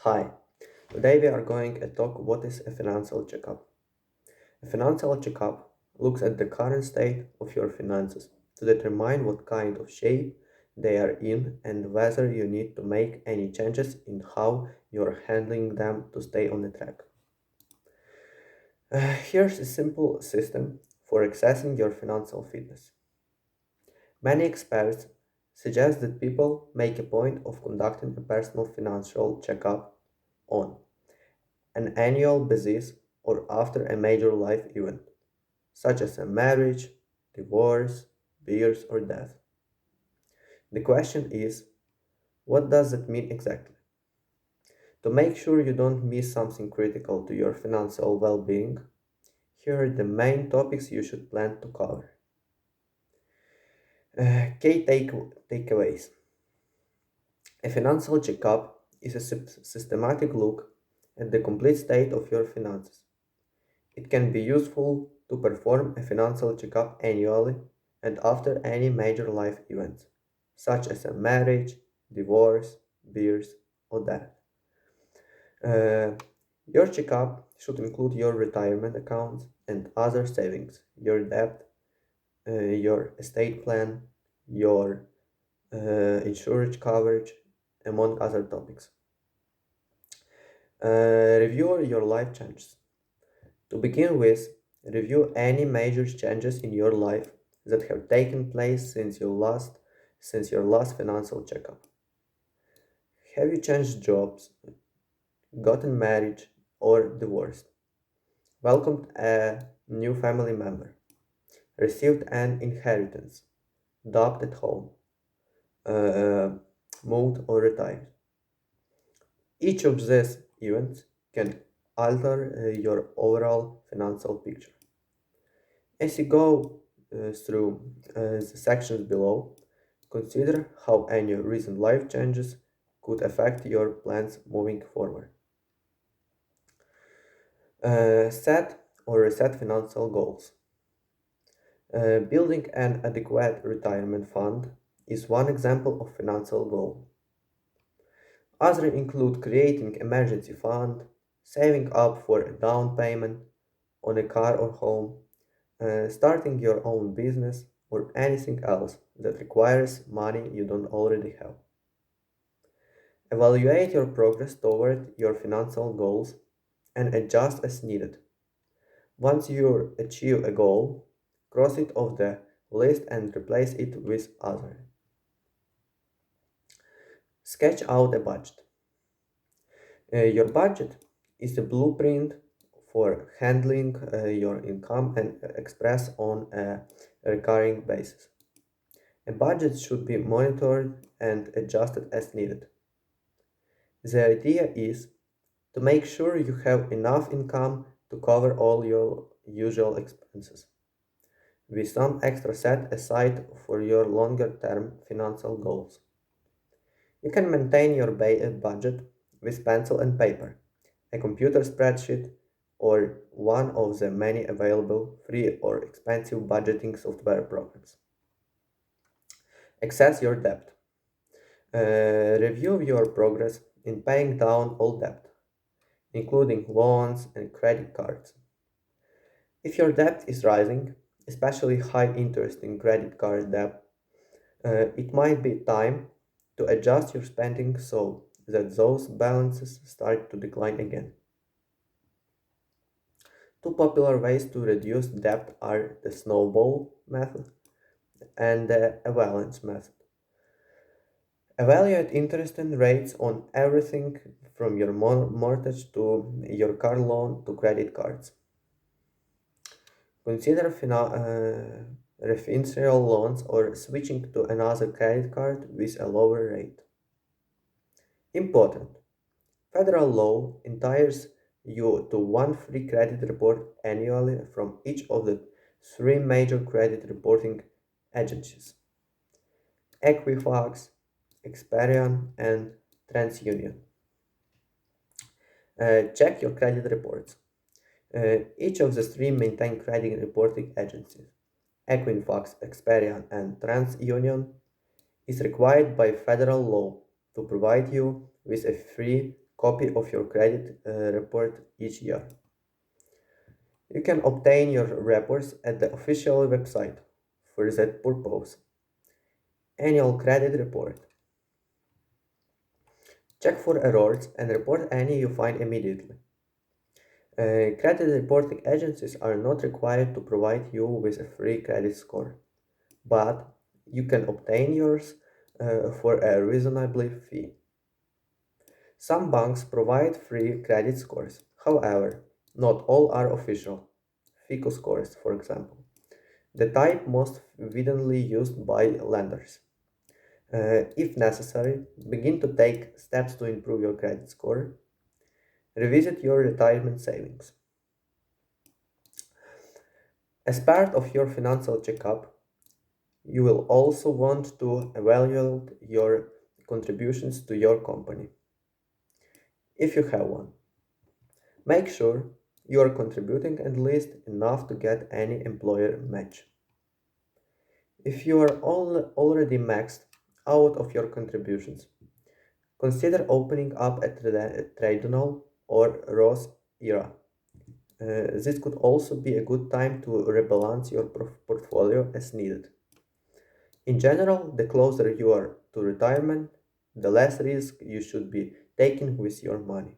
Hi, today we are going to talk what is a financial checkup. A financial checkup looks at the current state of your finances to determine what kind of shape they are in and whether you need to make any changes in how you're handling them to stay on the track. Here's a simple system for assessing your financial fitness. Many experts suggest that people make a point of conducting a personal financial checkup on an annual basis or after a major life event, such as a marriage, divorce, birth, or death. The question is, what does that mean exactly? To make sure you don't miss something critical to your financial well being, here are the main topics you should plan to cover. Takeaways. A financial checkup is a systematic look at the complete state of your finances. It can be useful to perform a financial checkup annually and after any major life events, such as a marriage, divorce, birth, or death. Uh, your checkup should include your retirement accounts and other savings, your debt, your estate plan, your insurance coverage, among other topics. Review your life changes. To begin with, review any major changes in your life that have taken place since your last financial checkup. Have you changed jobs, gotten married, or divorced? Welcomed a new family member, received an inheritance, died at home, uh, moved or retired. Each of these events can alter your overall financial picture. As you go through the sections below, consider how any recent life changes could affect your plans moving forward. Set or reset financial goals. Building an adequate retirement fund is one example of financial goal. Others include creating emergency fund, saving up for a down payment on a car or home, starting your own business, or anything else that requires money you don't already have. Evaluate your progress toward your financial goals and adjust as needed. Once you achieve a goal, cross it off the list and replace it with other. Sketch out a budget. Your budget is a blueprint for handling your income and express on a recurring basis. A budget should be monitored and adjusted as needed. The idea is to make sure you have enough income to cover all your usual expenses, with some extra set aside for your longer term financial goals. You can maintain your budget with pencil and paper, a computer spreadsheet, or one of the many available free or expensive budgeting software programs. Access your debt. Review your progress in paying down all debt, including loans and credit cards. If your debt is rising, especially high interest in credit card debt, it might be time to adjust your spending so that those balances start to decline again. Two popular ways to reduce debt are the snowball method and the avalanche method. Evaluate interest and rates on everything from your mortgage to your car loan to credit cards. Consider refinancial loans or switching to another credit card with a lower rate. Important. Federal law entitles you to one free credit report annually from each of the three major credit reporting agencies: Equifax, Experian, and TransUnion. Check your credit reports. Each of the three maintain credit reporting agencies. Equifax, Experian, and TransUnion is required by federal law to provide you with a free copy of your credit report each year. You can obtain your reports at the official website for that purpose. Annual credit report. Check for errors and report any you find immediately. Credit reporting agencies are not required to provide you with a free credit score, but you can obtain yours for a reasonable fee. Some banks provide free credit scores. However, not all are official. FICO scores, for example, the type most widely used by lenders. If necessary, begin to take steps to improve your credit score. Revisit your retirement savings. As part of your financial checkup, you will also want to evaluate your contributions to your company, if you have one. Make sure you are contributing at least enough to get any employer match. If you are already maxed out of your contributions, consider opening up a traditional or Roth IRA. This could also be a good time to rebalance your portfolio as needed. In general, the closer you are to retirement, the less risk you should be taking with your money.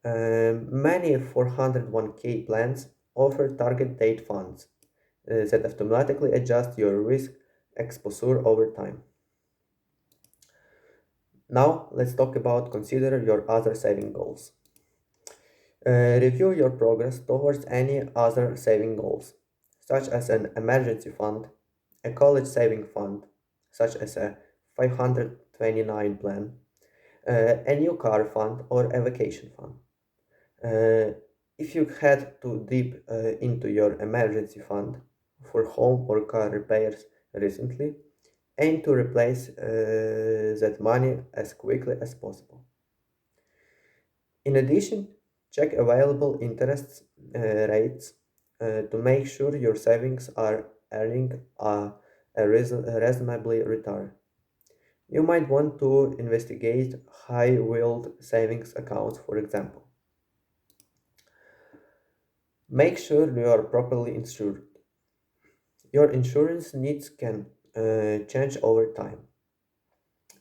Many 401k plans offer target date funds that automatically adjust your risk exposure over time. Now, let's talk about consider your other saving goals. Review your progress towards any other saving goals, such as an emergency fund, a college saving fund, such as a 529 plan, a new car fund, or a vacation fund. Uh, if you head too deep into your emergency fund for home or car repairs recently, aim to replace that money as quickly as possible. In addition, check available interest rates to make sure your savings are earning a reasonably return. You might want to investigate high yield savings accounts, for example. Make sure you are properly insured. Your insurance needs can change over time.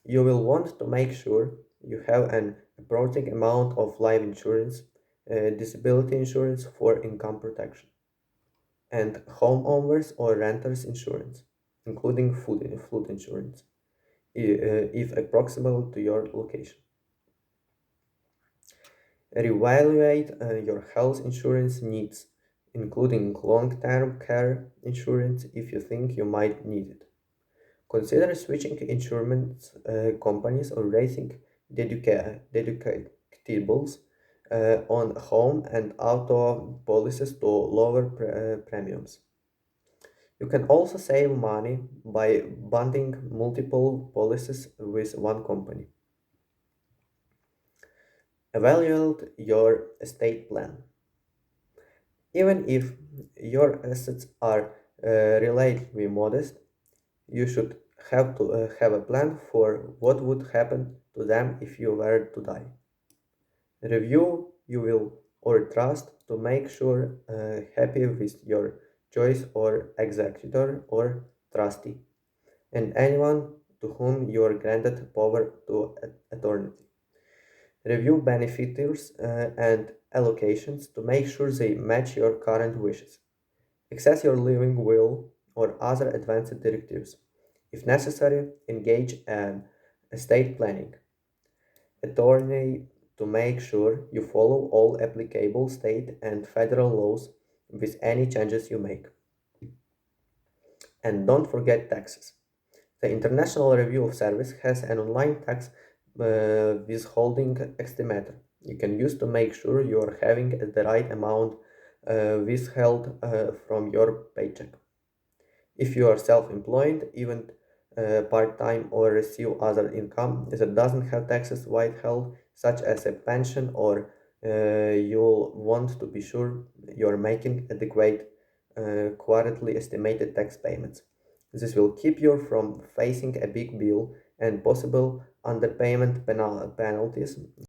You will want to make sure you have an appropriate amount of life insurance, disability insurance for income protection, and homeowners or renters insurance, including flood insurance, if approximate to your location. Reevaluate your health insurance needs, including long-term care insurance if you think you might need it. Consider switching insurance companies or raising deductibles on home and auto policies to lower premiums. You can also save money by bundling multiple policies with one company. Evaluate your estate plan. Even if your assets are relatively modest, you should have a plan for what would happen to them if you were to die. Review you will or trust to make sure happy with your choice or executor or trustee and anyone to whom you are granted power to attorney. Review benefits and allocations to make sure they match your current wishes. Access your living will or other advanced directives. If necessary, engage an estate planning attorney to make sure you follow all applicable state and federal laws with any changes you make. And don't forget taxes. The International Review of Service has an online tax withholding estimator you can use to make sure you are having the right amount withheld from your paycheck. If you are self-employed, even part-time or receive other income that doesn't have taxes withheld, such as a pension, or you'll want to be sure you're making adequate quarterly estimated tax payments. This will keep you from facing a big bill and possible underpayment penalties,